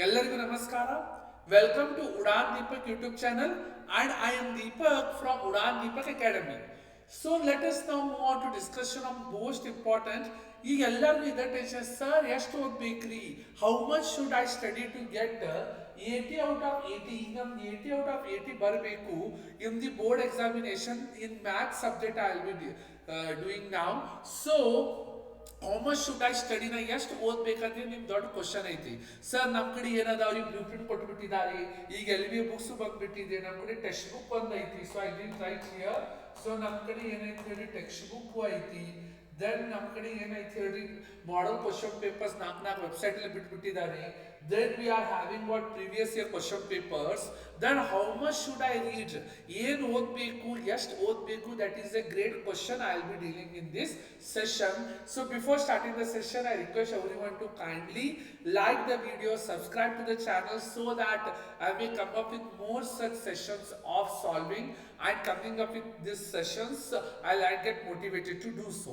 ಎಲ್ಲರಿಗೂ ನಮಸ್ಕಾರ. Welcome to Udan Deepak YouTube channel, and I am Deepak from Udan Deepak Academy. So let us now move on to discussion of most important. ಈಗ ಎಲ್ಲರಿಗೂ ಇದೇ tension, sir ಎಷ್ಟು ಓದ್ಬೇಕ್ರಿ, how much should I study to get 80 out of 80. ಈಗ ನಮ್ಗೆ 80 out of 80 ಬರಬೇಕು in the board examination in maths subject I will be doing now. So how much should I study, ನಾ ಎಷ್ಟು ಓದ್ಬೇಕಂದ್ರೆ ನಿಮ್ ದೊಡ್ಡ question ಐತಿ. ಸರ್ ನಮ್ಮ ಕಡೆ ಏನದಾವ್ರಿ, ಬ್ಲೂ ಪ್ರಿಂಟ್ ಕೊಟ್ಬಿಟ್ಟಿದ್ದಾರೆ, ಈಗ LBA ಬುಕ್ಸ್ ಬಂದ್ಬಿಟ್ಟಿದೆ, ನಮ್ಮ ಕಡೆ ಟೆಕ್ಸ್ಟ್ ಬುಕ್ ಬಂದೈತಿ. So I did right here. So ನಮ್ಮ ಕಡೆ ಏನೈತಿ ಹೇಳಿ, ಟೆಕ್ಸ್ಟ್ ಬುಕ್ ಐತಿ. ದೆನ್ ನಮ್ಮ ಕಡೆ ಏನೈತಿ ಹೇಳ್ರಿ, ಮಾಡಲ್ ಕ್ವಶನ್ ಪೇಪರ್ಸ್ ನಾಲ್ಕು ವೆಬ್ಸೈಟ್ ಅಲ್ಲಿ ಬಿಟ್ಬಿಟ್ಟಿದ್ದಾರೆ. Then we are having what previous year question papers. Then how much should I read? ಏನು ಓದಬೇಕು, ಎಷ್ಟು ಓದಬೇಕು, that is a great question I will be dealing in this session. So before starting the session, I request everyone to kindly like the video, subscribe to the channel so that I may come up with more such sessions of solving, and coming up with these sessions I'll get motivated to do so.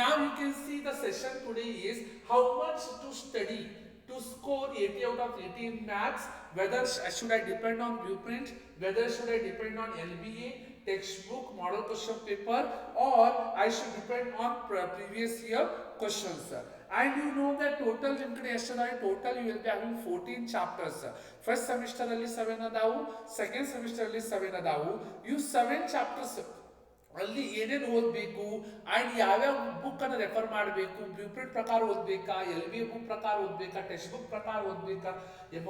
Now you can see the session today is how much to study to score 80 out of 80 in maths. Whether should I depend on blueprint, whether should I depend on LBA textbook model question paper, or I should depend on previous year questions. And you know that total ನಿಮ್ ಕಡೆ ಎಷ್ಟಿದಾವೆ, total you will be having 14 chapters. First semester ಅಲ್ಲಿ 7 ಅದಾವು, second semester ಅಲ್ಲಿ 7 ಅದಾವು. You 7 chapters ಅಲ್ಲಿ ಏನೇನು ಓದಬೇಕು and ಯಾವ್ಯಾವ ಬುಕ್ ಅನ್ನು ರೆಫರ್ ಮಾಡಬೇಕು, ಬ್ಲೂ ಪ್ರಿಂಟ್ ಪ್ರಕಾರ ಓದಬೇಕಾ, LBA ಬುಕ್ ಪ್ರಕಾರ ಓದಬೇಕಾ, ಟೆಕ್ಸ್ಟ್ ಬುಕ್ ಪ್ರಕಾರ ಓದಬೇಕಾ,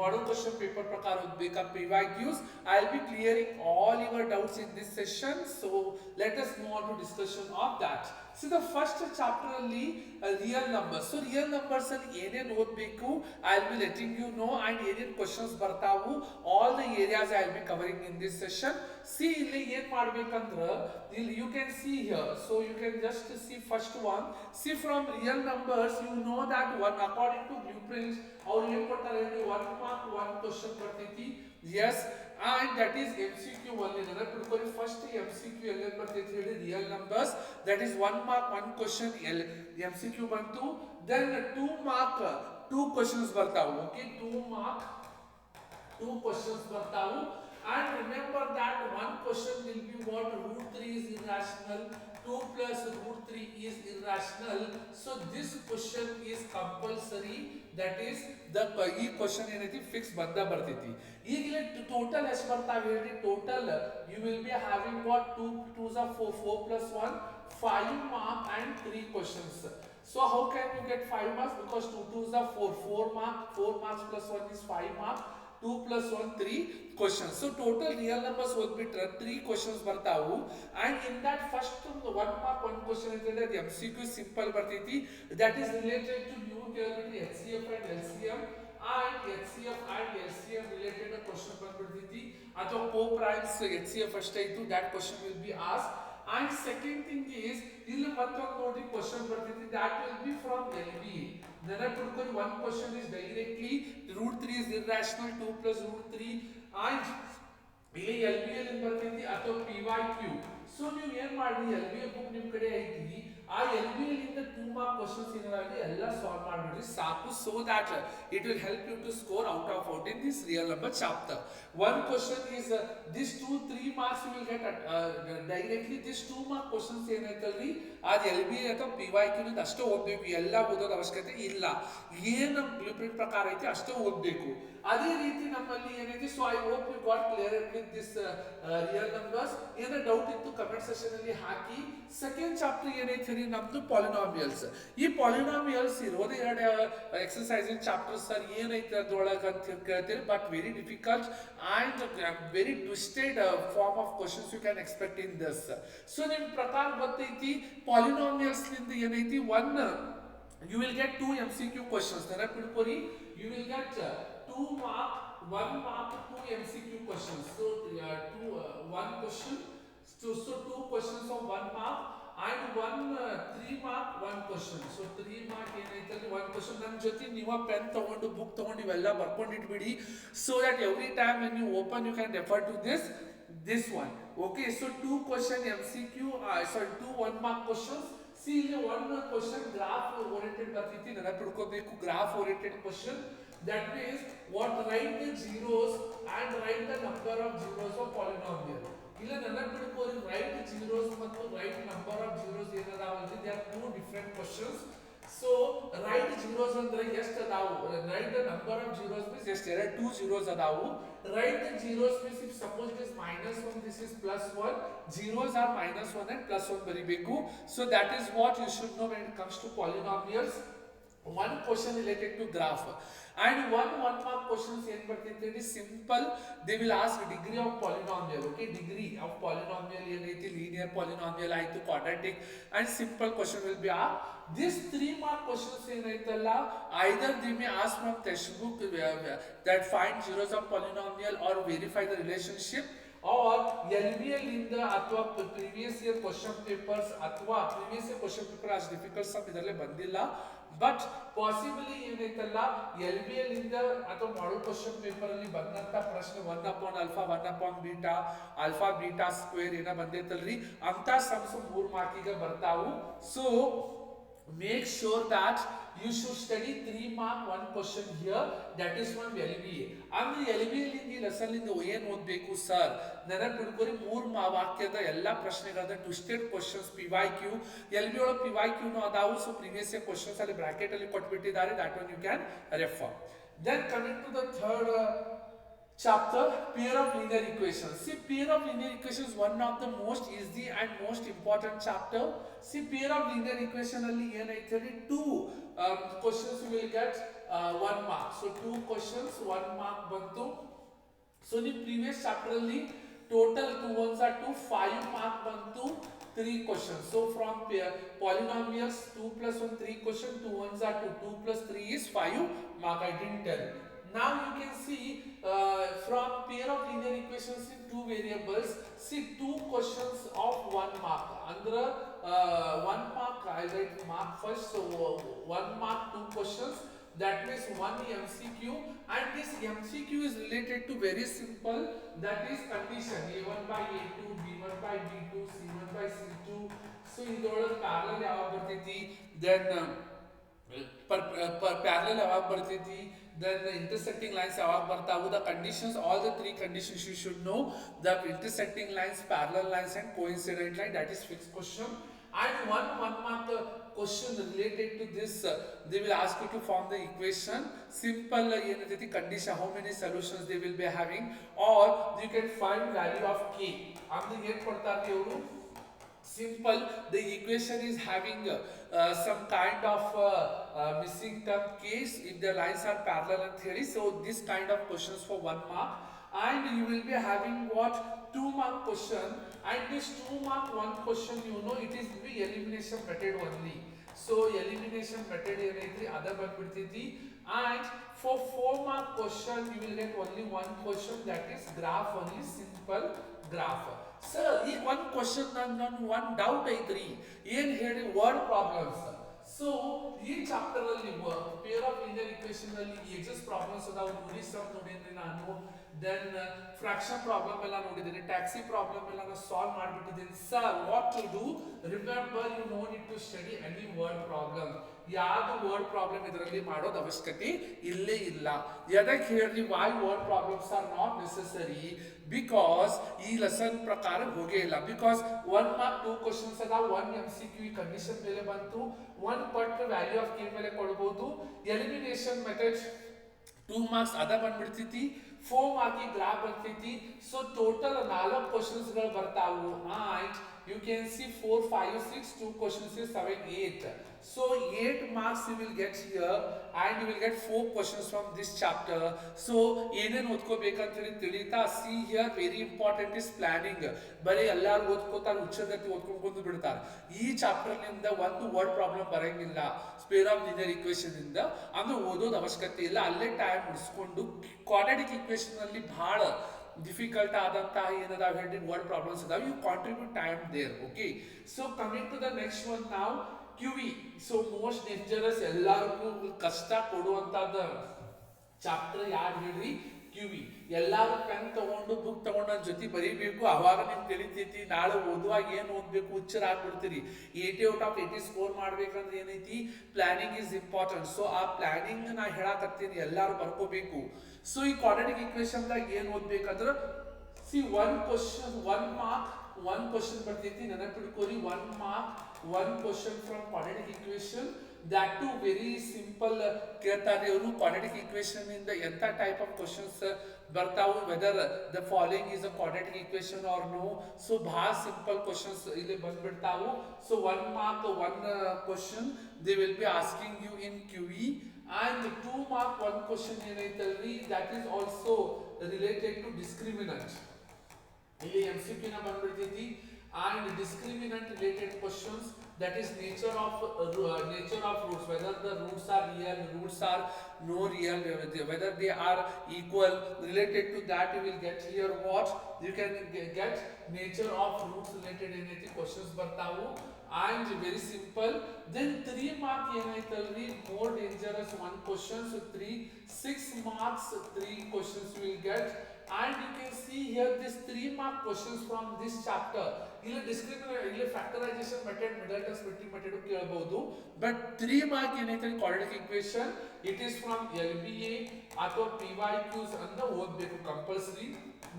ಮಾಡಲ್ ಕ್ವಶನ್ ಪೇಪರ್ ಪ್ರಕಾರ ಓದಬೇಕಾ, PYQs. I will be clearing all your doubts in this session. So let us move on to discussion of that. So the first chapter ಅಲ್ಲಿ real numbers. So real numbers ಅಲ್ಲಿ ಏನೇನು ಓದಬೇಕು I will be letting you know, and ಏನೇನು questions ಬರ್ತಾವು, all the areas I will be covering in this session. See ಇಲ್ಲಿ ಏನ್ ಮಾಡ್ಬೇಕಂದ್ರ, ಇಲ್ಲಿ you can see here, so you can just see first one. See, from real numbers you know that one according to blueprints or ಏನು ಕೊಡ್ತಾರೆ, 1 mark 1 question ಬರ್ತೈತಿ. Yes, and that is MCQ only. ನೆನಪಿಟ್ಕೊಳ್ಳಿ, first MCQ ಎಲ್ಲ ಬರ್ತೈತಿ ಹೇಳಿ, real numbers, that is 1 mark 1 question MCQ ಬಂತು. then 2 mark 2 questions ಬರ್ತಾವು. Okay, 2 mark 2 questions ಬರ್ತಾವು. And remember that one question will be what, root 3 is irrational, 2 plus root 3 is irrational. So this question is compulsory, that is the ಈ question ಏನೈತಿ fix ಬಂದ ಬರ್ತೈತಿ. ಈಗಲೇ total ಎಷ್ಟು ಬರ್ತಾವೆ ಹೇಳಿ, total you will be having what, 2 2s are 4, 4 plus 1 5 mark and 3 questions. So how can you get 5 marks, because 2 2s are 4, 4 marks plus 1 is 5 mark, 2 plus 1 3 questions. So total real numbers ಓದ್ಬಿಟ್ರೆ 3 questions ಬರ್ತಾವು. and in that first 1 mark 1 question ಅಂತಂದ್ರೆ ಅದು MCQ simple ಬರ್ತೈತಿ, that is related to new theory, HCF and LCM, and HCF and LCM related question ಬಂದ್ಬಿಡ್ತೈತಿ. ಅಥವಾ co-primes HCF ಅಷ್ಟೇ ಇತ್ತು, that question will be asked. And second thing is, ಇಲ್ಲಿ ಮತ್ತೊಂದು ನೋಡಿ question ಬರ್ತೈತಿ, that will be from LBA. ನೆನಪಿಟ್ಕೊಳ್ಳಿ, one question is directly root 3 is irrational, 2 plus root 3, and ಇಲ್ಲಿ LBA ಅಲ್ಲಿ ಬರ್ತೈತಿ ಅಥವಾ PYQ. ಸೊ ನೀವು ಏನ್ ಮಾಡಿ, LBA ಬುಕ್ ನಿಮ್ ಕಡೆ ಐತಿ, ಆ LBA ಲಿಂದ 2 mark questions ಏನಾಗಲಿ ಎಲ್ಲ ಸಾಲ್ವ್ ಮಾಡ್ಬಿಡ್ರಿ ಸಾಕು. so that it will help you to score out of out in this real number chapter. One question is this 3 marks you will get directly. this 2 mark questions ಏನೈತಲ್ರಿ, ಅದು LBA ಅಥವಾ PYQ ನಿಂದ ಅಷ್ಟೇ ಓದಬೇಕು, ಎಲ್ಲ ಓದೋದು ಅವಶ್ಯಕತೆ ಇಲ್ಲ. ಏನು ಬ್ಲೂ ಪ್ರಿಂಟ್ ಪ್ರಕಾರ ಐತಿ ಅಷ್ಟೇ ಓದಬೇಕು. ಅದೇ ರೀತಿ ನಮ್ಮಲ್ಲಿ ಏನೈತಿ. So I hope you got clear with this real numbers. ಏನೋ ಡೌಟ್ ಇತ್ತು ಕಮೆಂಟ್ ಸೆಕ್ಷನ್ ಅಲ್ಲಿ ಹಾಕಿ. ಸೆಕೆಂಡ್ ಚಾಪ್ಟರ್ ಏನೈತಿ ಹೇಳಿ, ನಮ್ದು ಪಾಲಿನಾಮಿಯಲ್ಸ್. ಈ ಪಾಲಿನಾಮಿಯಲ್ಸ್ ಇರೋದು 2 ಎಕ್ಸರ್ಸೈಸಿಂಗ್ ಚಾಪ್ಟರ್. ಸರ್ ಏನೈತಿ ಅದ್ರೊಳಗೆ ಅಂತ ಕೇಳ್ತೀರಿ, but very difficult and very twisted form of questions you can expect in this. So ನಿಮ್ ಪ್ರಕಾರ ಗೊತ್ತೈತಿ, ಪಾಲಿನಾಮಿಯಲ್ಸ್ ನಿಂದ ಏನೈತಿ, you will get 2 MCQ questions. ನೆನಪಿಟ್ಕೋರಿ, you will get 2 mark 1 mark 2 MCQ questions. So 1 question, so 2 questions of 1 mark, and 3 mark 1 question. So 3 mark ಏನೈತಲ್ಲಿ 1 question. ನನ್ನ ಜೊತೆ ನೀವು pen ತಗೊಂಡು book ತಗೊಂಡು ಇವೆಲ್ಲ ಬರ್ಕೊಂಡಿಟ್ಬಿಡಿ, so that every time when you open you can refer to this one. Okay, so 2 question MCQ, 2 1 mark questions. See ಇಲ್ಲಿ one question graph oriented ಬರ್ತೈತಿ, ನೆನಪಿಡ್ಕೋಬೇಕು graph oriented question. That means what write the zeros and write the number of zeros of polynomial. ಇಲ್ಲ ನೆನಪಿಡ್ಕೋರಿ write zeros ಮತ್ತು write number of zeros ಏನದಾವಲ್ರಿ, they are two different questions. So write zeros ಅಂದ್ರೆ ಎಷ್ಟು ಅದಾವು, write the number of zeros means ಎಷ್ಟು, ಎರಡು two zeros ಅದಾವು. Write the zeros means if suppose it is -1, this is +1, zeros or -1 and +1 ಬರಿಬೇಕು. So that is what you should know when it comes to polynomials. one question related to graph and one mark questions ಏನ್ ಬರ್ತೈತಿ, simple they will ask degree of polynomial. Okay, degree of polynomial ಏನೈತಿ, linear polynomial ಆಯ್ತು, quadratic and simple question will be asked. This 3 mark questions ಏನೈತಲ್ಲ, either they may ask from textbook that find zeros of polynomial or verify the relationship, or LBL ಇಂದ ಅಥವಾ previous year question papers ಅಥವಾ previous year question paper ಅಷ್ಟು difficult some ಇದರಲ್ಲೇ ಬಂದಿಲ್ಲ. But possibly ಏನೈತಲ್ಲ LBL ಇಂದ ಅಥವಾ ಮಾಡಲ್ ಕ್ವಶನ್ ಪೇಪರ್ ಅಲ್ಲಿ ಬಂದಂತ ಪ್ರಶ್ನೆ 1/α 1/β ಆಲ್ಫಾ ಬೀಟಾ ಸ್ಕ್ವೇರ್ ಏನ ಬಂದೈತಲ್ರಿ ಅಂತ ಸಮ್ಸ್ 3 ಮಾರ್ಕಿಗೆ ಬರ್ತಾವು. So make sure that you should study 3 mark one question here, that is from LBA. ಅಂದ್ರೆ LBA ಲಿಂದ ಲೆಸನ್ ಲಿಂದ ಏನು ಓದಬೇಕು ಸರ್, ನೆನಪಿಡ್ಕೊರಿ 3 ವಾಕ್ಯದ ಎಲ್ಲಾ ಪ್ರಶ್ನೆಗಳದ ಟ್ವಿಸ್ಟೆಡ್ ಕ್ವಶನ್ಸ್ PYQ. LBA ಒಳಗೆ PYQ ನು ಅದಾವು. ಸೊ ಪ್ರೀವಿಯಸ್ ಇಯರ್ ಕ್ವಶನ್ಸ್ ಅಲ್ಲಿ ಬ್ರಾಕೆಟ್ ಅಲ್ಲಿ ಕೊಟ್ಬಿಟ್ಟಿದ್ದಾರೆ, that one you can refer. Then coming to the third chapter, pair of linear equations. See, pair of linear equations one of the most easy and most important chapter. See, pair of linear equation alli enaitadi two questions you will get 1 mark. So 2 questions 1 mark bantu. So the previous chapter alli total 2 ones are 2, 5 mark bantu 3 questions. So from polynomials 2 plus 1 3 question, 2 ones are 2, 2 plus 3 is 5 mark. I didn't tell you. Now you can see from pair of linear equations in 2 variables, see 2 questions of 1 mark. Andra 1 mark, I write mark first. So 1 mark 2 questions, that means 1 MCQ, and this MCQ is related to very simple, that is condition A1 by A2, B1 by B2, C1 by C2. So idrolage parallel ಯಾವಾಗ ಬರ್ತೈತಿ, then parallel ಯಾವಾಗ ಬರ್ತೈತಿ, then the intersecting lines ಯಾವಾಗ ಬರ್ತಾವು, the conditions, all the 3 conditions you should know, the intersecting lines, parallel lines and coincident line, that is fixed question. And one mark question related to this, they will ask you to form the equation. Simple ಏನೈತಿ condition, how many solutions they will be having, or you can find value of k. ಅಂದ್ರೆ ಏನು ಕೊಡ್ತಾರೆ ಇವರು, simple, the equation is having some kind of missing term case if the lines are parallel in theory. So this kind of questions for 1 mark, and you will be having what 2 mark question, and this 2 mark 1 question, you know, it is the elimination method only. So elimination method ಏನಾಯ್ತು ಅದ ಬಂದ್ಬಿಡ್ತೈತಿ. And for 4 mark question you will get only 1 question, that is graph only, simple graph. Sir, ಈಗ one question ನಾನು one doubt ಐತ್ರಿ, ಏನ್ ಹೇಳಿ word problems. So ಈ chapter ಅಲ್ಲಿ peer of linear equation ಅಲ್ಲಿ ಎಕ್ಸಸ್ ಪ್ರಾಬ್ಲಮ್ಸ್ ಅದಾವ, ನೋಡಿ ಸಮ್ ನೋಡಿದ್ರಿ ನಾನು. ದೆನ್ ಫ್ರಾಕ್ಷನ್ ಪ್ರಾಬ್ಲಮ್ ಎಲ್ಲ ನೋಡಿದ್ದೀನಿ, ಟ್ಯಾಕ್ಸಿ ಪ್ರಾಬ್ಲಮ್ ಎಲ್ಲ ನಾನು ಸಾಲ್ವ್ ಮಾಡಿಬಿಟ್ಟಿದ್ದೀನಿ. Sir what to do, remember you no need to study any word problem. ಯಾವುದು ವರ್ಡ್ ಪ್ರಾಬ್ಲಮ್ ಇದರಲ್ಲಿ ಮಾಡೋದು ಅವಶ್ಯಕತೆ ಇಲ್ಲೇ ಇಲ್ಲ. ಎದಕ್ಕೆ ಹೇಳ್ರಿ, why word problems are not necessary, because ಈ ಲೆಸನ್ ಪ್ರಕಾರ ಹೋಗೇ ಇಲ್ಲ. ಬಿಕಾಸ್ 1 mark 2 questions ಅದ, 1 MCQ ಈ ಕಂಡೀಷನ್ ಮೇಲೆ ಬಂತು, 1 ಪಟ್ ವ್ಯಾಲ್ಯೂ ಆಫ್ ಕೆ ಮೇಲೆ ಕೊಡಬಹುದು. ಎಲಿಮಿನೇಷನ್ ಮೆಥಡ್ 2 marks ಅದ ಬಂದ್ಬಿಡ್ತೈತಿ, 4 mark ಗ್ರಾಫ್ ಬರ್ತೈತಿ. ಸೊ ಟೋಟಲ್ 4 ಕ್ವಶನ್ಸ್ ಗಳು ಬರ್ತಾವು. ಆಯ್ತು, you can see 4 5 6 2 questions is 7 8. So 8 marks you will get here, and you will get 4 questions from this chapter. So ಏನೇನು ಓದ್ಕೋಬೇಕಂತ ಹೇಳಿ ತಿಳಿತಾ. See here, very important is planning. ಬರೀ ಎಲ್ಲಾರು ಓದ್ಕೋತಾರೆ, ಉಚ್ಚಗತಿ ಓದ್ಕೊಂಡು ಬಂದು ಬಿಡ್ತಾರೆ. ಈ ಚಾಪ್ಟರ್ ನಿಂದ ಒಂದು ವರ್ಡ್ ಪ್ರಾಬ್ಲಮ್ ಬರಂಗಿಲ್ಲ ಪೇರ್ ಆಫ್ ಲೀನಿಯರ್ ಈಕ್ವೇಷನ್ ಇಂದ, ಅಂದ್ರೆ ಓದೋದು ಅವಶ್ಯಕತೆ ಇಲ್ಲ. ಅಲ್ಲೇ ಟೈಮ್ ಉಳಿಸ್ಕೊಂಡು ಕ್ವಾಡ್ರಾಟಿಕ್ ಈಕ್ವೇಷನ್ ಅಲ್ಲಿ ಬಹಳ difficult ಆದಂತಹ ಏನದಾವ ಹೇಳಿ ವರ್ಡ್ ಪ್ರಾಬ್ಲಮ್ಸ್ ಅದಾವ, you contribute time there. Okay, so coming to the next one ನಾವು QE. ಸೊ ಮೋಸ್ಟ್ ಡೇಂಜರಸ್, ಎಲ್ಲರಿಗೂ ಕಷ್ಟ ಕೊಡುವಂತದ ಚಾಪ್ಟರ್ ಯಾರು ಹೇಳ್ರಿ, QE. ಎಲ್ಲಾರು ಪೆನ್ ತಗೊಂಡು ಬುಕ್ ತಗೊಂಡು ನನ್ನ ಜೊತೆ ಬರೀಬೇಕು, ಅವಾಗ ನಿಮ್ಗೆ ತಿಳಿತೈತಿ ನಾಳೆ ಓದುವಾಗ ಏನು ಓದಬೇಕು ಹುಚ್ಚರ ಆಗ್ಬಿಡ್ತೀರಿ. 80 ಔಟ್ ಆಫ್ 80 ಸ್ಕೋರ್ ಮಾಡ್ಬೇಕಂದ್ರೆ ಏನೈತಿ, ಪ್ಲಾನಿಂಗ್ ಇಸ್ ಇಂಪಾರ್ಟೆಂಟ್. ಸೊ ಆ ಪ್ಲಾನಿಂಗ್ ನಾ ಹೇಳಕತ್ತೀನಿ, ಎಲ್ಲಾರು ಬರ್ಕೋಬೇಕು. ಸೊ ಈ ಕ್ವಾಡ್ರಾಟಿಕ್ ಈಕ್ವೇಶನ್ದಾಗ ಏನು ಓದ್ಬೇಕಂದ್ರೆ see one mark one question ಬರ್ತೈತಿ, ನೆನಪಿಟ್ಕೋರಿ. 1 mark 1 question from quadratic equation. that too very simple ಕೇಳ್ತಾರೆ ಅವರು. ಕ್ವಾಡ್ರಾಟಿಕ್ ಈಕ್ವೇಶನ್ ಇಂದ ಎಂತ ಟೈಪ್ ಆಫ್ ಕ್ವಶನ್ಸ್ ಬರ್ತಾವು, whether the following is a quadratic equation or no. So ಬಹಳ ಸಿಂಪಲ್ ಕ್ವಶನ್ಸ್ ಇಲ್ಲಿ ಬಂದ್ಬಿಡ್ತಾವು. So 1 mark 1 question they will be asking you in QE, and 2 mark 1 question ಏನೈತಲ್ರಿ, that is also related to discriminant. ಇಲ್ಲಿ MCQ ನ ಬಂದ್ಬಿಡ್ತೈತಿ. and discriminant related questions, that is nature of roots, whether the roots are real, roots are no real, whether they are equal. Related to that you will get here what you can get nature of roots related ಏನೈತಿ questions ಬರ್ತಾವು. and very simple. then 3 mark ಏನೈತಲ್ರಿ, more dangerous 1 question. so 6 marks 3 questions you will get. and you can see here this 3 mark questions from this chapter. ಇಲ್ಲಿ discriminate, ಇಲ್ಲಿ factorization method, middle term splitting method ಕೇಳಬಹುದು. But 3 mark ಏನೈತೆ quadratic equation, it is from LBA ಅಥವಾ PYQs ಅಂತ ಓದಬೇಕು compulsory.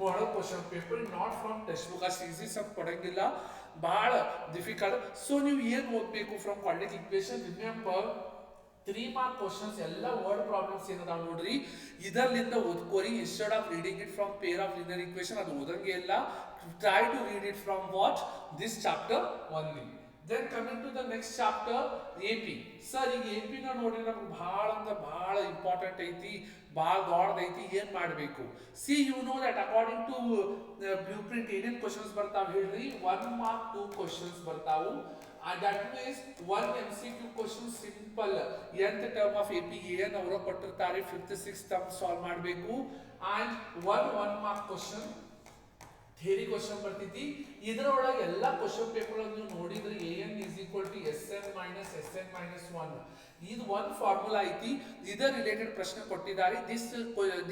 Model question paper, not from text book. ಅಷ್ಟು easy sum ಕೊಡಂಗಿಲ್ಲ, ಬಹಳ ಡಿಫಿಕಲ್ಟ್. ಸೊ ನೀವು ಏನು ಓದಬೇಕು from quadratic equation, remember 3 mark questions ಎಲ್ಲ ವರ್ಡ್ ಪ್ರಾಬ್ಲಮ್ಸ್ ಏನದಾವ ನೋಡ್ರಿ, ಇದರಿಂದ ಓದ್ಕೋರಿ. Instead of reading it from pair of linear equation, ಅದು ಓದಂಗೆ ಇಲ್ಲ. try to read it from what this chapter only. then coming to the next chapter, AP. sir ಈಗ AP ನ ನೋಡಿ ನಮಗೆ ಬಹಳ ಅಂದ್ರೆ ಬಹಳ ಇಂಪಾರ್ಟೆಂಟ್ ಐತಿ, ಬಹಳ ದೊಡ್ಡದ ಐತಿ. ಏನ್ ಮಾಡಬೇಕು, see you know that according to blueprint ಏನೇನ್ ಕ್ವಶನ್ಸ್ ಬರ್ತಾವ ಹೇಳ್ರಿ. 1 mark 2 questions ಬರ್ತಾವು. that means 1 MCQ question simple, nth term of AP ಏನ್ ಅವರು ಕೊಟ್ಟಿರ್ತಾರೆ 5th 6th term ಸಾಲ್ವ್ ಮಾಡಬೇಕು. and 1 mark question theory question ಬರ್ತೈತಿ. ಇದರೊಳಗೆ ಎಲ್ಲ ಕ್ವಶನ್ ಪೇಪರ್ ನೀವು ನೋಡಿದ್ರೆ AN is equal to SN minus SN minus 1 ಇದು ಒಂದು ಫಾರ್ಮುಲಾ ಐತಿ. ಇದರ ರಿಲೇಟೆಡ್ ಪ್ರಶ್ನೆ ಕೊಟ್ಟಿದ್ದಾರೆ.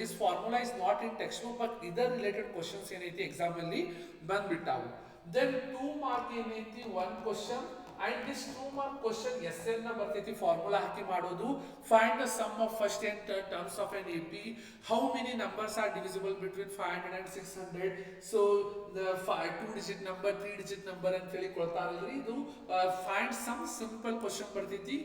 This formula is not in text book, but ಇದರ ರಿಲೇಟೆಡ್ ಕ್ವಶನ್ಸ್ ಏನೈತಿ ಎಕ್ಸಾಮ್ ಅಲ್ಲಿ ಬಂದ್ಬಿಟ್ಟಾವು. then 2 mark ಏನೈತಿ 1 question, and this 2 mark question SN ನ ಬರ್ತೈತಿ ಫಾರ್ಮುಲಾ ಹಾಕಿ ಮಾಡೋದು. find the sum of first 10 terms of an AP. how many numbers are divisible between 500 and 600. so the 2 digit number 3 digit number ಅಂತ ಹೇಳಿ ಕೊಡ್ತಾರಲ್ರಿ, ಇದು find some simple question ಬರ್ತೈತಿ.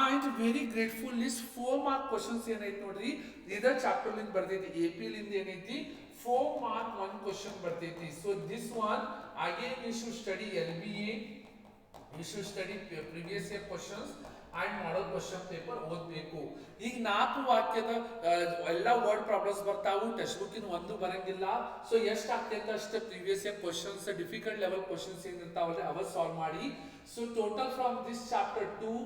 and very grateful list 4 mark questions ಏನೈತಿ ನೋಡ್ರಿ, ಇದರ chapter ಲಿಂದ ಬರ್ತೈತಿ. AP ಲಿಂದ ಏನೈತಿ 4 mark 1 question ಬರ್ತೈತಿ. so this one again you should study LBA, you should study previous year questions and model question paper ಓದಬೇಕು. ಈಗ 4 ವಾಕ್ಯದ ಎಲ್ಲ ವರ್ಡ್ ಪ್ರಾಬ್ಲಮ್ಸ್ ಬರ್ತಾವು, ಟೆಕ್ಸ್ಟ್ ಬುಕ್ ಇನ್ ಒಂದು ಬರಂಗಿಲ್ಲ. ಸೊ ಎಷ್ಟು ಆಗ್ತೈತೆ ಅಷ್ಟು previous year questions, difficult level questions ಏನಿರ್ತಾವಲ್ಲ ಅವ ಸಾಲ್ವ್ ಮಾಡಿ. So total from this chapter 2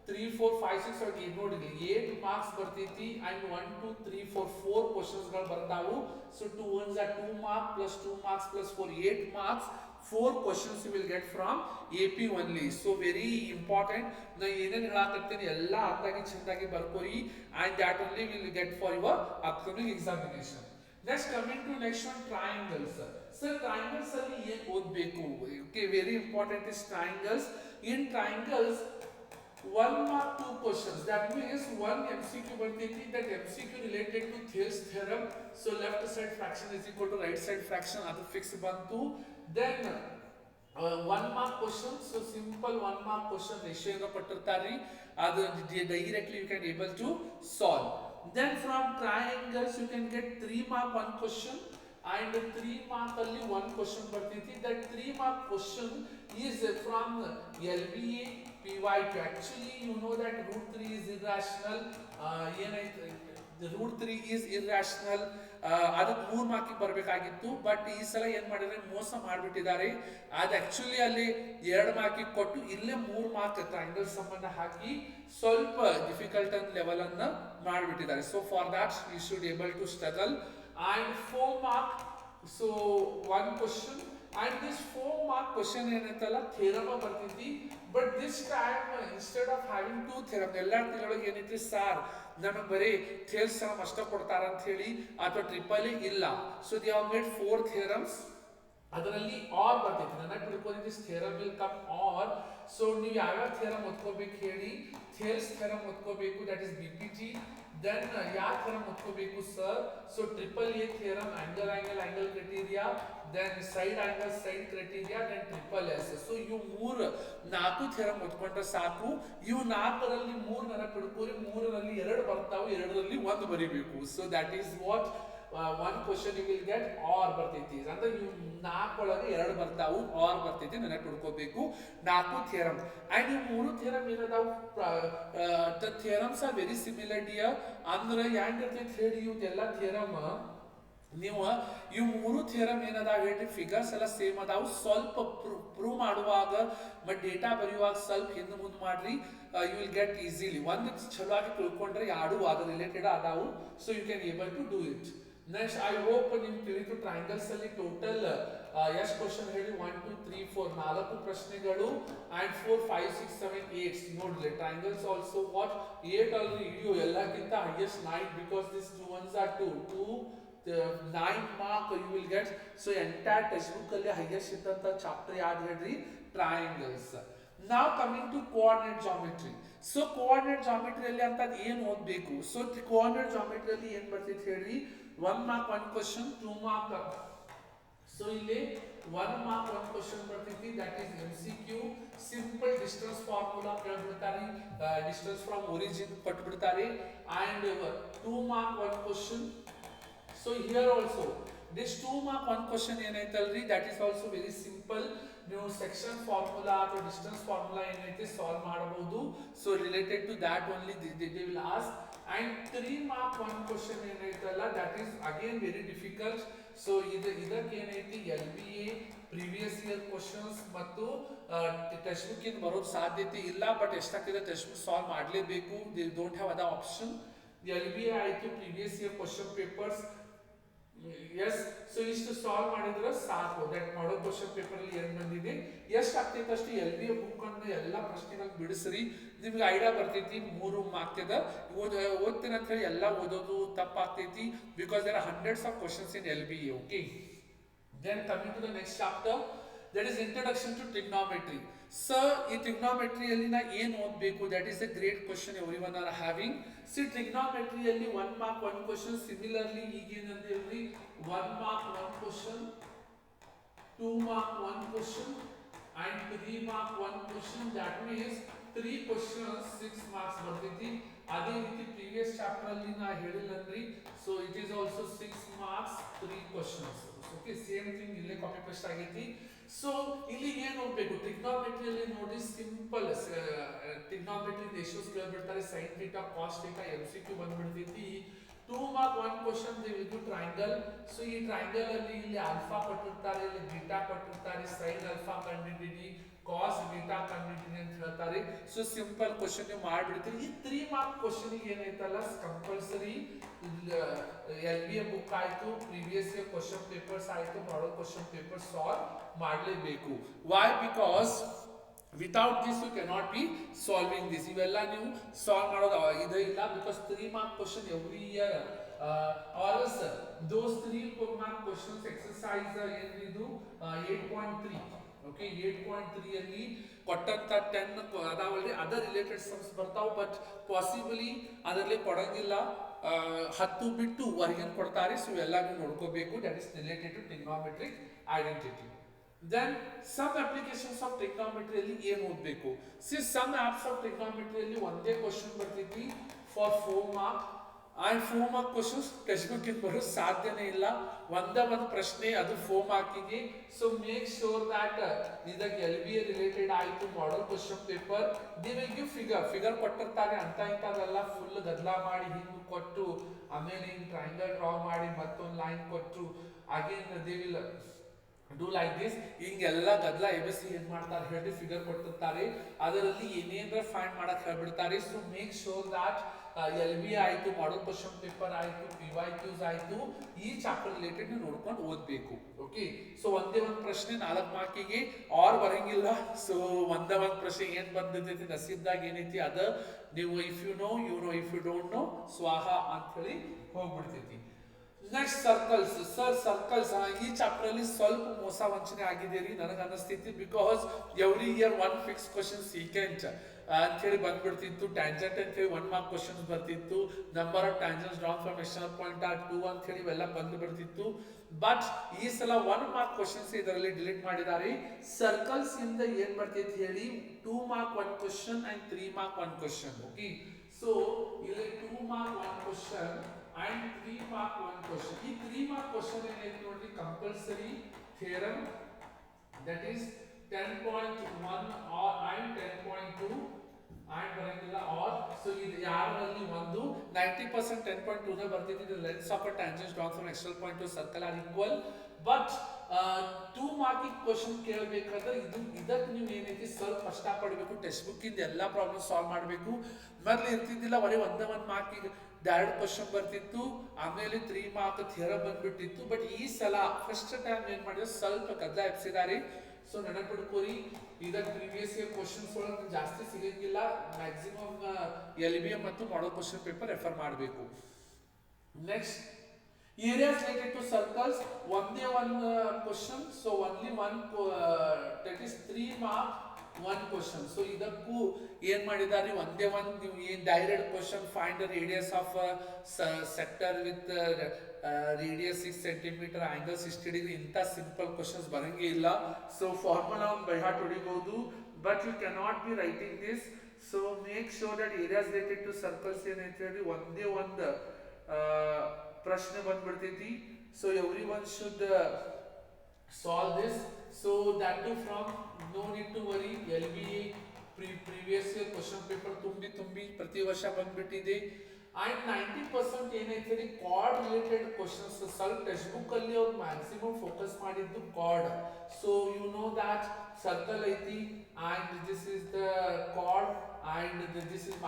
3 4 5 6 8 ನೋಡಿ 8 ಮಾರ್ಕ್ಸ್ ಬರ್ತೈತಿ. and 1 2 3 4 4 ಕ್ವಶನ್ಸ್ ಗಳು ಬರ್ತಾವು. so 2 ones are 2 mark plus 2 marks plus 4 8 marks. 4 questions you will get from AP only. so very important. ನಾ ಏನೇನು ಹೇಳಾಕತ್ತೀನಿ ಎಲ್ಲ ಅರ್ಥಾಗಿ ಚಂದಾಗಿ ಬರ್ಕೋರಿ, and that only will get for your upcoming examination. next coming to next one, triangles. sir triangles ಅಲ್ಲಿ ಏನು ಓದಬೇಕು, okay very important is triangles. in triangles 1 mark 2 questions, that means 1 MCQ ಬರ್ತೈತಿ. that MCQ related to Thales theorem. so left side fraction is equal to right side fraction, ಅದು fix ಬಂತು. then 1 mark question, so simple 1 mark question ratio ಏನು ಕೊಟ್ಟಿರ್ತಾರಿ, ಅದು directly you can able to solve. then from triangles you can get 3 mark 1 question, and 3 mark ಅಲ್ಲಿ 1 question ಬರ್ತೈತಿ. that 3 mark question is from LBA PYQ. actually you know that root 3 is irrational. ಏನೈತೆ root 3 is irrational. ಅದಕ್ಕೆ 3 ಮಾರ್ಕಿಗೆ ಬರಬೇಕಾಗಿತ್ತು, but ಈ ಸಲ ಏನ್ ಮಾಡಿದ್ರೆ ಮೋಸ ಮಾಡಿಬಿಟ್ಟಿದ್ದಾರೆ. ಅದು ಆಕ್ಚುಲಿ ಅಲ್ಲಿ 2 ಮಾರ್ಕಿಗೆ ಕೊಟ್ಟು ಇಲ್ಲೇ 3 ಮಾರ್ಕ್ ಟ್ರಯಾಂಗಲ್ ಸಂಬಂಧ ಹಾಕಿ ಸ್ವಲ್ಪ ಡಿಫಿಕಲ್ಟ್ ಅಂತ ಲೆವೆಲ್ ಅನ್ನ ಮಾಡಿಬಿಟ್ಟಿದ್ದಾರೆ. So for that you should able to struggle. and 4 mark, so 1 question, and this 4 mark question ಏನೈತಲ್ಲ ಥಿಯರಮ್ ಬರ್ತೈತಿ. But this time instead of having two theorem ಎಲ್ಲ ತಿಳೊಳಗೆ ಏನೈತಿ ಸಾರ್ ನಮಗೆ ಬರೀ ಥೇಲ್ಸ್ ಅಷ್ಟ ಕೊಡ್ತಾರ ಅಂತ ಹೇಳಿ ಅಥವಾ ಟ್ರಿಪಲ್ ಇಲ್ಲ. So they have made 4 theorems. ಅದರಲ್ಲಿ ಆರ್ ಬರ್ತೈತಿ. ನನ್ನ ತಿಳ್ಕೊಂಡು ದಿಸ್ ಥಿಯರಮ್ ವಿಲ್ ಕಮ್ ಆರ್. ಸೊ ನೀವು ಯಾವ್ಯಾವ ಥಿಯರಮ್ ಓದ್ಕೋಬೇಕು ಹೇಳಿ. ಥೇಲ್ಸ್ ಥಿಯರಮ್ ಓದ್ಕೋಬೇಕು, ದಟ್ ಇಸ್ BPT. ದೆನ್ ಯಾವ ಥಿಯರಮ್ ಓದ್ಕೋಬೇಕು sir? So triple A theorem, angle angle angle criteria, then side angle side criteria, then triple S. So ಇವು 4 theorem ಓದ್ಕೊಂಡ್ರೆ ಸಾಕು. ಇವು 4ರಲ್ಲಿ 3 ನೆನಪು ಇಟ್ಕೋರಿ. 3ರಲ್ಲಿ 2 ಬರ್ತಾವೆ, 2ರಲ್ಲಿ 1 ಬರೀಬೇಕು. So that is what one question you will get or ಬರ್ತೈತಿ. ಅಂದ್ರೆ ನೀವು 4 ಒಳಗೆ 2 ಬರ್ತಾವು, ಆರ್ ಬರ್ತೈತಿ, ನೆನಪು ಇಟ್ಕೋಬೇಕು. 4 ಥಿಯರಮ್. ಅಂಡ್ ಇವು 3 theorem ಏನದಾವು, the theorems are very similar dear. ಅಂದ್ರೆ ಹೆಂಗಿರ್ತೈತಿ ಹೇಳಿ ಇವ್ದೆಲ್ಲ ಥಿಯರಮ್ ನೀವು ಇವು 3 ಥಿಯರಮ್ ಏನದಾವ ಹೇಳ್ರಿ, ಫಿಗರ್ಸ್ ಎಲ್ಲ ಸೇಮ್ ಅದಾವು. ಸ್ವಲ್ಪ ಪ್ರೂವ್ ಮಾಡುವಾಗ ಬಟ್ ಡೇಟಾ ಬರೆಯುವಾಗ ಸ್ವಲ್ಪ ಹಿಂದೆ ಮುಂದೆ ಮಾಡ್ರಿ, ಯು ವಿಲ್ ಗೆಟ್ ಈಸಿಲಿ. ಒಂದು ಚಲೋ ಆಗಿ ತಿಳ್ಕೊಂಡ್ರೆ ಯಾರು ಅದು ರಿಲೇಟೆಡ್ ಅದಾವು. So you can able to do it. Next I hope ನಿಮ್ಗೆ ತಿಳಿತು. ಟ್ರಯಾಂಗಲ್ಸ್ ಅಲ್ಲಿ ಟೋಟಲ್ ಎಷ್ಟು ಕ್ವಶನ್ ಹೇಳಿ, 1 2 3 4 4 ಪ್ರಶ್ನೆಗಳು ಅಂಡ್ 4 5 6 7 8 ನೋಡ್ರಿ. ಟ್ರಯಾಂಗಲ್ಸ್ ಆಲ್ಸೋ ವಾಟ್ 8 ಆಲ್ರೆಡಿ ಇಡಿಯೋ ಎಲ್ಲಕ್ಕಿಂತ highest 9 because this 2 ones are 2 9 mark you will get. So entire textbook ಅಲ್ಲಿ highest ಇದ್ದಂತ ಚಾಪ್ಟರ್ ಯಾವ್ದು ಹೇಳ್ರಿ, triangles. Now coming to coordinate geometry. So coordinate geometry ಅಲ್ಲಿ ಅಂತ ಏನು ಓದಬೇಕು? ಸೊ coordinate geometry ಅಲ್ಲಿ ಏನು ಬರ್ತೈತೆ ಹೇಳ್ರಿ, 1 mark 1 question, 2 mark. ಸೊ ಇಲ್ಲಿ 1 mark 1 question ಬರ್ತೈತಿ, that is MCQ. Simple distance formula ಕೇಳ್ಬಿಡ್ತಾರೆ, ಡಿಸ್ಟೆನ್ಸ್ ಫ್ರಮ್ ಒರಿಜಿನ್ ಕೊಟ್ಬಿಡ್ತಾರೆ. And 2 mark 1 question. So here also this 2 mark 1 question ಏನೈತಲ್ರಿ, that is also very simple. ನೀವು ಸೆಕ್ಷನ್ ಫಾರ್ಮುಲಾ ಅಥವಾ distance formula ಏನೈತೆ solve ಮಾಡಬಹುದು. So related to that only they will ask. and 3 mark 1 question ಏನೈತಲ್ಲ, that is again very difficult. ಸೊ ಇದಕ್ಕೆ ಏನೈತಿ, LBA previous year questions ಮತ್ತು ಟೆಕ್ಸ್ಟ್ ಬುಕ್ ಇಂದ ಬರೋದು ಸಾಧ್ಯತೆ ಇಲ್ಲ. ಬಟ್ ಎಷ್ಟಾಗ್ತಿದೆ ಟೆಕ್ಸ್ಟ್ ಬುಕ್ ಸಾಲ್ವ್ ಮಾಡಲೇಬೇಕು. They don't have other option. LBA ಆಯ್ತು, previous year question papers. Yes. So ಇಷ್ಟು ಸಾಲ್ವ್ ಮಾಡಿದ್ರೆ ಸಾಕು. ದಟ್ ಮಾಡೋ ಕ್ವಶನ್ ಪೇಪರ್ ಅಲ್ಲಿ ಏನ್ ಬಂದಿದೆ, ಎಷ್ಟು ಆಗ್ತೈತೆ ಅಷ್ಟು LBA ಬುಕ್ ಅನ್ನು ಎಲ್ಲ ಪ್ರಶ್ನೆಗಳು ಬಿಡಿಸ್ರಿ. ನಿಮ್ಗೆ ಐಡಿಯಾ ಬರ್ತೈತಿ 3 ಮಾರ್ಕ್ದ ಓದ್ತೀನಿ ಅಂತ ಹೇಳಿ ಎಲ್ಲ ಓದೋದು ತಪ್ಪಾಗ್ತೈತಿ. Because there are hundreds of questions in LBA. Okay. Then coming to the next chapter, that is introduction to trigonometry. Sir, ಈ trigonometry ಅಲ್ಲಿ ನಾ ಏನು ಓದಬೇಕು? That is a great question everyone are having. See, trigonometry ಅಲ್ಲಿ 1 mark 1 question. Similarly ಈಗ ಏನಂತೇಳಿ 1 mark 1 question, 2 mark 1 question and 3 mark 1 question. That means 3 questions 6 marks ಬರ್ತೈತಿ. ಅದೇ ರೀತಿ ಪ್ರೀವಿಯಸ್ ಚಾಪ್ಟರ್ ಅಲ್ಲಿ ನಾ ಹೇಳಿಲ್ಲನ್ರಿ. So it is also 6 marks 3 questions. Okay, same thing ಇಲ್ಲೇ ಕಾಪಿ ಪೇಸ್ಟ್ ಆಗೈತಿ. ಸೊ ಇಲ್ಲಿ ಏನು ಹೋಗ್ಬೇಕು, ಟ್ರಿಗ್ನೋಮೆಟ್ರಿ ಅಲ್ಲಿ ನೋಡಿ ಸಿಂಪಲ್ ಟ್ರಿಗ್ನೋಮೆಟ್ರಿ ರೇಷಿಯೋಸ್ ಕೇಳ್ಬಿಡ್ತಾರೆ. Sine theta, cos theta, MCQ ಬಂದ್ಬಿಡ್ತೈತಿ. 2 mark 1 question they will do triangle. So ಈ ಟ್ರಯಾಂಗಲ್ ಅಲ್ಲಿ ಇಲ್ಲಿ ಆಲ್ಫಾ ಕೊಟ್ಟಿರ್ತಾರೆ, ಇಲ್ಲಿ ಬೀಟಾ ಕೊಟ್ಟಿರ್ತಾರೆ. ಸೈನ್ ಆಲ್ಫಾ ಕಂಡುಹಿಡಿಯಿರಿ, ಕಾಸ್ ಬೀಟಾ ಕಂಡುಹಿಡಿಯಿರಿ ಅಂತ ಹೇಳ್ತಾರೆ. ಸೊ ಸಿಂಪಲ್ ಕ್ವಶನ್ ನೀವು ಮಾಡ್ಬಿಡ್ತೀರಿ. ಈ 3 mark ಕ್ವಶನ್ ಏನೈತಲ್ಲ ಕಂಪಲ್ಸರಿ LBA ಬುಕ್ ಆಯ್ತು, ಪ್ರೀವಿಯಸ್ ಇಯರ್ ಕ್ವಶನ್ ಪೇಪರ್ಸ್ ಆಯ್ತು, ಮಾಡಲ್ ಕ್ವಶನ್ ಪೇಪರ್ ಸಾಲ್ವ್ ಮಾಡಲೇಬೇಕು. Why? Because without this you cannot be solving this. ಇವೆಲ್ಲ ನೀವು ಸಾಲ್ವ್ ಮಾಡೋದು ಇದು ಇಲ್ಲ. Because 3 mark question every year also those 3 mark questions exercise ಏನಿದು 8.3. Okay, 8.3 ಅಲ್ಲಿ ಕೊಟ್ಟಂತ 10 ಅದಾವಲ್ರಿ, ಅದರ್ ರಿಲೇಟೆಡ್ ಸಮ್ಸ್ ಬರ್ತಾವ. ಬಟ್ ಪಾಸಿಬಲಿ ಅದರಲ್ಲಿ ಕೊಡಂಗಿಲ್ಲ, 10 ಬಿಟ್ಟು ಹೊರಗಿನ ಕೊಡ್ತಾರೆ. ಸೊ ಎಲ್ಲ ನೀವು ನೋಡ್ಕೋಬೇಕು. That is related to trigonometric identity. Then some applications of trigonometry ಅಲ್ಲಿ ಏನು ಓದಬೇಕು? ಸಮ್ ಆಪ್ಸ್ ಆಫ್ ಟ್ರಿಗ್ನೋಮೆಟ್ರಿ ಅಲ್ಲಿ ಒಂದೇ ಕ್ವಶನ್ ಬರ್ತೈತಿ for 4 mark. And 4 mark questions text book ಇಂದ ಬರೋದು ಸಾಧ್ಯನೇ ಇಲ್ಲ. ಒಂದೇ ಒಂದು ಪ್ರಶ್ನೆ, ಅದು 4 markಗೆ. ಸೊ ಮೇಕ್ ಶೋರ್ ದಟ್ ಇದಕ್ಕೆ LBA ರಿಲೇಟೆಡ್ ಆಯಿತು, ಮಾಡಲ್ question paper. They will give figure ಕೊಟ್ಟಿರ್ತಾರೆ. ಅಂತ ಇಂಥದ್ದೆಲ್ಲ ಫುಲ್ ಗದ್ದಲ ಮಾಡಿ ಹಿಂಗೆ ಕೊಟ್ಟು ಆಮೇಲೆ ಹಿಂಗೆ ಟ್ರಯಾಂಗಲ್ ಡ್ರಾ ಮಾಡಿ ಮತ್ತೊಂದು ಲೈನ್ ಕೊಟ್ಟು again they will do like this. ಹಿಂಗೆಲ್ಲ ಗದ್ದಲ ಎಬ್ಬಿಸಿ ಏನ್ ಮಾಡ್ತಾರೆ ಹೇಳಿ, ಫಿಗರ್ ಕೊಟ್ಟಿರ್ತಾರೆ, ಅದರಲ್ಲಿ ಏನೇನ್ರ ಫೈಂಡ್ ಮಾಡಕ್ ಹೇಳ್ಬಿಡ್ತಾರೆ. So make sure that L B ಆಯ್ತು, ಮಾಡಲ್ ಕ್ವಶನ್ ಪೇಪರ್ ಆಯ್ತು, ಪಿ ವೈ ಕ್ಯೂಸ್ ಆಯ್ತು, ಈ ಚಾಪ್ಟರ್ ರಿಲೇಟೆಡ್ ನೀವು ನೋಡ್ಕೊಂಡು ಓದ್ಬೇಕು. ಓಕೆ, ಸೊ ಒಂದೇ ಒಂದು ಪ್ರಶ್ನೆ 4 ಮಾರ್ಕಿಗೆ ಆರ್ ಬರಂಗಿಲ್ಲ. ಸೊ ಒಂದೇ ಒಂದು ಪ್ರಶ್ನೆ ಏನ್ ಬಂದಿರ್ತೈತಿ ನಸೀಬ್ದಾಗ ಏನೈತಿ ಅದ ನೀವು if you know you know, if you don't know ಸ್ವಾಹ ಅಂತ ಹೇಳಿ ಹೋಗ್ಬಿಡ್ತೈತಿ. Next circles. ಸರ್ ಸರ್ಕಲ್ಸ್ ಈ ಚಾಪ್ಟರ್ ಅಲ್ಲಿ ಸ್ವಲ್ಪ ಮೋಸ ವಂಚನೆ ಆಗಿದೆ ರೀ ನನಗೆ ಅನಿಸ್ತೈತಿ. Because every year one fix question secant ಅಂತ ಹೇಳಿ ಬಂದ್ಬಿಡ್ತಿತ್ತು. ಟ್ಯಾಂಜೆಂಟ್ ಅಂತ ಹೇಳಿ 1 ಮಾರ್ಕ್ ಕ್ವಶನ್ ಬರ್ತಿತ್ತು. Number of tangents drawn from external point are 2 ಅಂತ ಹೇಳಿ ಇವೆಲ್ಲ ಬಂದು ಬಿಡ್ತಿತ್ತು. ಬಟ್ ಈ ಸಲ 1 ಮಾರ್ಕ್ ಕ್ವಶನ್ಸ್ ಇದರಲ್ಲಿ ಡಿಲೀಟ್ ಮಾಡಿದ್ದಾರೆ. ಸರ್ಕಲ್ಸ್ ಇಂದ ಏನ್ ಬರ್ತೈತಿ ಹೇಳಿ 2 mark 1 question and 3 mark 1 question. Okay, so ಇಲ್ಲಿ 2 mark 1 question and 3 mark 1 question. ಈ 3 mark question ಏನೈತಿ ನೋಡ್ರಿ, compulsory theorem, that is 10.1 or and 10.2 and ಬರಂಗಿಲ್ಲ or. ಸೊ ಇದು ಯಾರಲ್ಲಿ ಒಂದು 90% 10.2 ನ ಬರ್ತಿದೆ. the lengths of a tangent drawn from external point to circle are equal. But 2 marking question ಕೇಳಬೇಕಾದ್ರೆ ಇದಕ್ಕೆ ನೀವು ಏನೈತಿ ಸ್ವಲ್ಪ ಕಷ್ಟಪಡಬೇಕು. ಟೆಕ್ಸ್ಟ್ ಬುಕ್ ಇಂದ ಎಲ್ಲಾ ಪ್ರಾಬ್ಲಮ್ ಸಾಲ್ವ್ ಮಾಡಬೇಕು. ಮೊದಲು ಇರ್ತಿದ್ದಿಲ್ಲ, ಬರೀ ಒಂದೇ 1 ಮಾರ್ಕಿಗೆ ಡೈರೆಕ್ಟ್ ಕ್ವಶನ್ ಬರ್ತಿತ್ತು, ಆಮೇಲೆ 3 ಮಾರ್ಕ್ ಥಿಯರಮ್ ಬಂದ್ಬಿಟ್ಟಿತ್ತು. ಬಟ್ ಈ ಸಲ ಫಸ್ಟ್ ಟೈಮ್ ಏನ್ ಮಾಡಿದ್ರೆ ಸ್ವಲ್ಪ ಗದ್ದಲ ಎಬ್ಸಿದಾರೆ. ಸೊ ನೆನಪಿಡ್ಕೋರಿ, ಇದಕ್ಕೆ ಪ್ರೀವಿಯಸ್ ಇಯರ್ ಕ್ವಶನ್ಸ್ ಒಳಗೆ ಜಾಸ್ತಿ ಸಿಗಂಗಿಲ್ಲ. ಮ್ಯಾಕ್ಸಿಮಮ್ LBM ಮತ್ತು ಮಾಡಲ್ ಕ್ವಶನ್ ಪೇಪರ್ ರೆಫರ್ ಮಾಡಬೇಕು. Next areas related to circles, ಒಂದೇ 1 question, so only one that is 3 mark 1 question. So ಇದಕ್ಕೂ ಏನ್ ಮಾಡಿದಾರೆ, ಒಂದೇ ಒಂದು ನೀವು ಏನ್ direct question find the radius of sector with radius 6 centimeter angle 60 degree ಇಂಥ ಸಿಂಪಲ್ ಕ್ವಶನ್ಸ್ ಬರಂಗೇ ಇಲ್ಲ. ಸೊ ಫಾರ್ಮುಲಾ ಒಂದು ಬೈ ಹಾರ್ಟ್ ಹೊಡಿಬಹುದು, but you cannot be writing this. So make sure that areas related to circles ಏನೈತೆ ಹೇಳಿ ಒಂದೇ ಒಂದು ಪ್ರಶ್ನೆ ಬಂದ್ಬಿಡ್ತೈತಿ. So every one should solve this. So that to from no need to worry, LBA previous year question paper ತುಂಬಿ ಪ್ರತಿ ವರ್ಷ ಬಂದ್ಬಿಟ್ಟಿದೆ. ಅಂಡ್ 90% ಏನೈತೆ ಕಾರ್ಡ್ ರಿಲೇಟೆಡ್ ಕ್ವಶನ್ಸ್ ಸ್ವಲ್ಪ ಟೆಕ್ಸ್ಟ್ ಬುಕ್ ಅಲ್ಲಿ ಅವ್ರು ಮ್ಯಾಕ್ಸಿಮಮ್ ಫೋಕಸ್ ಮಾಡಿದ್ದು chord. So you know that circle ಐತಿ and this is the chord and this is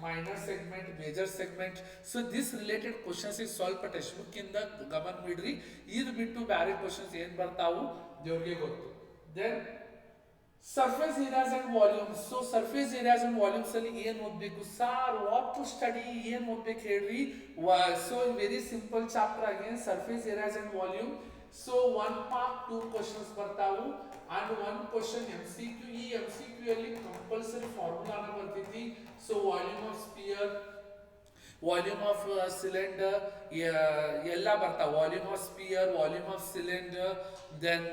minor segment, major segment. So this related questions is ಸ್ವಲ್ಪ text book ಇಂದ ಗಮನ ಬಿಡ್ರಿ. ಇದು ಬಿಟ್ಟು ಬೇರೆ ಕ್ವಶನ್ಸ್ ಏನ್ ಬರ್ತಾವು ದೇವ್ರಿಗೆ ಗೊತ್ತು. Then surface areas and volumes. So surface areas and volumes ಅಲ್ಲಿ ಏನ್ ಓದ್ಬೇಕು ಸಾರ್, ವಾಟ್ ಟು ಸ್ಟಡಿ, ಏನ್ ಓದ್ಬೇಕು ಹೇಳ್ರಿ. So very simple chapter again surface areas and volume. So 1 mark 2 questions ಬರ್ತಾವು and 1 question MCQ. ಈ MCQ ಅಲ್ಲಿ ಕಂಪಲ್ಸರಿ ಫಾರ್ಮುಲಾನ ಬರ್ತೈತಿ. So volume of sphere, volume of cylinder ಎಲ್ಲ ಬರ್ತಾವ. Volume of sphere, volume of cylinder, then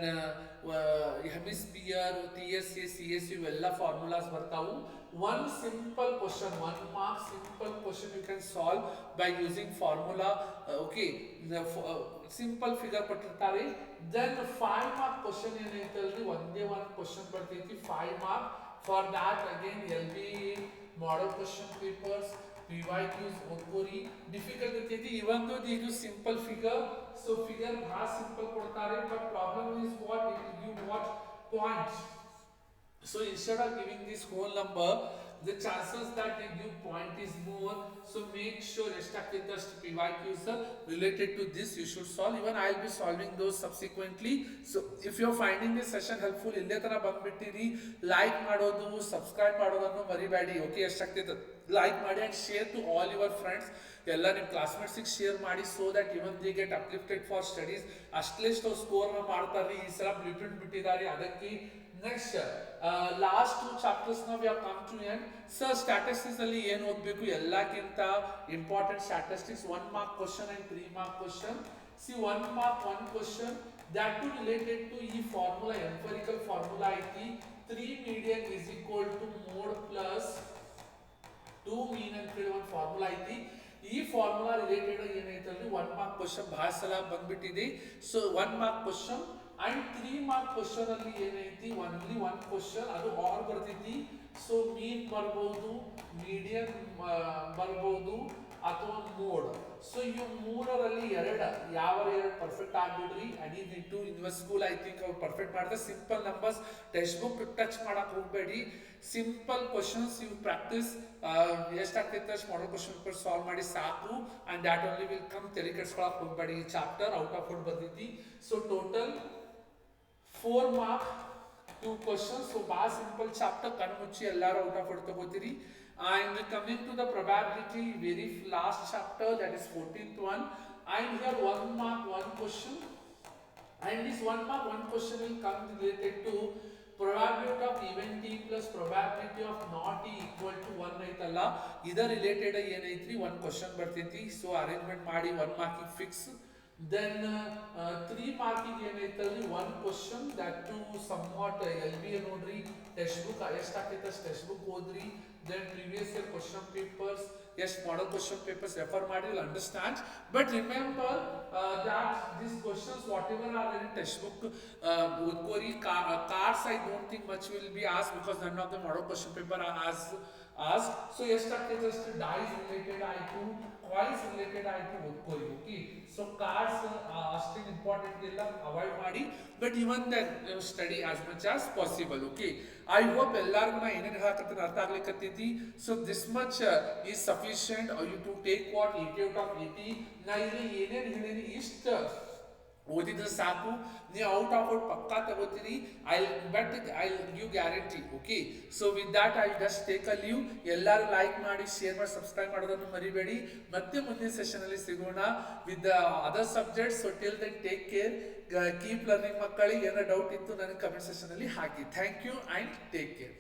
hemisphere, TSA, CSU ಇವೆಲ್ಲ formulas ಬರ್ತಾವು. 1 simple question, 1 mark simple question you can solve by using formula. Okay, simple figure ಕೊಟ್ಟಿರ್ತಾರೆ. Then 5 mark question ಏನೈತಲ್ರಿ ಒಂದೇ 1 question ಬರ್ತೈತಿ 5 mark. For that again LBA model question papers, PYQs ಓದ್ಕೋರಿ. Difficult ಇರ್ತೈತಿ even though ಇದು simple figure. So figure ಬಹಳ simple ಕೊಡ್ತಾರೆ, but problem is what it give what points. So instead of giving this whole number, the chances that they give point is more. So make sure just PYQs related to this you should solve. Even I will be solving those subsequently. So if you are finding this session helpful, ille ತರ ಬಂದ್ಬಿಟ್ಟಿರಿ, like ಮಾಡೋದು subscribe ಮಾಡೋದನ್ನು ಮರಿಬೇಡಿ. Okay, ಎಷ್ಟಾಗ್ತೈತೆ like ಮಾಡಿ and share to all your friends. ಎಲ್ಲ ನಿಮ್ಮ ಕ್ಲಾಸ್ಮೇಟ್ಸಿಗೆ share ಮಾಡಿ, so that even they get uplifted for studies. At least ಅವ್ರು ಸ್ಕೋರ್ನ ಮಾಡ್ತಾರೆ. ಈ ಸಲ ಬ್ಲೂಪ್ರಿಂಟ್ ಬಿಟ್ಟಿದ್ದಾರೆ ಅದಕ್ಕೆ. ನೆಕ್ಸ್ಟ್ ಲಾಸ್ಟ್ 2 ಚಾಪ್ಟರ್ಸ್ ನ we have come to end. Sir statistics ಅಲ್ಲಿ ಏನು ಓದಬೇಕು, ಎಲ್ಲಕ್ಕಿಂತ important statistics 1 mark question and 3 mark question. See 1 mark 1 question that too related to ಈ ಫಾರ್ಮುಲಾ, ಎಂಪರಿಕಲ್ ಫಾರ್ಮುಲಾ ಐತಿ. 3 median is equal to mode plus 2 mean ಅಂತ ಹೇಳಿ ಒಂದು formula ಐತಿ. ಈ ಫಾರ್ಮುಲಾ ರಿಲೇಟೆಡ್ ಏನೈತಲ್ರಿ 1 ಮಾರ್ಕ್ ಕ್ವಶನ್ ಬಹಳ ಸಲ ಬಂದ್ಬಿಟ್ಟಿದೆ. So 1 mark question and 3 mark question ಅಲ್ಲಿ ಏನೈತಿ ಓನ್ಲಿ 1 ಕ್ವಶನ್, ಅದು ಆರ್ ಬರ್ತೈತಿ. ಸೊ ಮೀನ್ ಬರ್ಬೋದು, ಮೀಡಿಯನ್ ಬರ್ಬೋದು ಅಥವಾ ಮೋಡ್ ಸೊ ಇವು ಮೂರರಲ್ಲಿ ಎರಡು ಪರ್ಫೆಕ್ಟ್ ಆಗ್ಬಿಡ್ರಿ. ಅಂಡ್ ಈ two in school I think ಅವ್ರು ಪರ್ಫೆಕ್ಟ್ ಮಾಡಿದ್ರೆ. Simple numbers textbook touch ಮಾಡಕ್ ಹೋಗ್ಬೇಡಿ. ಸಿಂಪಲ್ ಕ್ವಶನ್ಸ್ ಇವು ಪ್ರಾಕ್ಟೀಸ್ ಎಷ್ಟಾಗ್ತೈತೆ ಅಷ್ಟು ಮಾಡಲ್ ಕ್ವಶನ್ ಪೇಪರ್ ಸಾಲ್ವ್ ಮಾಡಿ ಸಾಕು. And that only will come. ತಲೆ ಕೆಡ್ಸ್ಕೊಳಕ್ ಹೋಗ್ಬೇಡಿ. ಈ ಚಾಪ್ಟರ್ ಔಟ್ ಆಫ್ ಔಟ್ ಬಂದಿದ್ದಿ. So total 4 mark 2 questions. So ಭಾಳ ಸಿಂಪಲ್ ಚಾಪ್ಟರ್, ಕಣ್ಣು ಮುಚ್ಚಿ ಎಲ್ಲರೂ ಔಟ್ ಆಫ್ ಔಟ್ ತಗೋತೀರಿ. And coming to the probability, very last chapter, that is 14th one. And here 1 mark 1 question. And this 1 mark 1 question will come related to probability of event T plus probability of not T equal to 1 ಐತಲ್ಲ, ಇದರ related ಏನೈತ್ರಿ 1 question ಬರ್ತೈತಿ. So arrangement ಮಾಡಿ 1 ಮಾರ್ಕಿಗೆ fix. Then 3 ಮಾರ್ಕಿಗೆ ಏನೈತಲ್ರಿ 1 question, that to somewhat LB ನೋಡ್ರಿ, text book ಎಷ್ಟಾಗ್ತೈತೆ ಅಷ್ಟು ಟೆಕ್ಸ್ಟ್ ಬುಕ್ ಓದ್ರಿ. Then previous year question papers, yes, model question papers refer ಮಾಡಿ, you'll understand. But remember that these questions whatever are in textbook, ಓದ್ಕೋರಿ. Cards I don't think much will be asked because none of the model question paper are asked. So ಎಷ್ಟಾಗ್ತೈತೆ ಅಷ್ಟು dice related ಆಯಿತು, coins related ಆಯಿತು ಓದ್ಕೋರಿ. Okay, so cards ಅಷ್ಟೇನು important ಇಲ್ಲ, avoid ಮಾಡಿ. But even that study as much as possible. Okay, I hope ಎಲ್ಲರಿಗೂ ನಾ ಏನೇನು ಹೇಳಕತ್ತೀನಿ ಅರ್ಥ ಆಗ್ಲಿಕ್ಕತ್ತೈತಿ. So this much is sufficient you to take what 80 out of 80. ನಾ ಇಲ್ಲಿ ಏನೇನು ಹೇಳೀನಿ ಇಷ್ಟು ಓದಿದ್ರೆ ಸಾಕು, ನೀವು ಔಟ್ ಆಫ್ ಔಟ್ ಪಕ್ಕಾ ತಗೋತೀರಿ. I give guarantee. Okay, so with that I just take a leave. ಎಲ್ಲರೂ ಲೈಕ್ ಮಾಡಿ, ಶೇರ್ ಮಾಡಿ, ಸಬ್ಸ್ಕ್ರೈಬ್ ಮಾಡೋದನ್ನು ಮರಿಬೇಡಿ. ಮತ್ತೆ ಮುಂದಿನ ಸೆಷನಲ್ಲಿ ಸಿಗೋಣ with the other subjects. So till then take care, keep learning. ಮಕ್ಕಳಿಗೆ ಏನೋ ಡೌಟ್ ಇತ್ತು ನನಗೆ ಕಮೆಂಟ್ ಸೆಷನಲ್ಲಿ ಹಾಕಿ. Thank you and take care.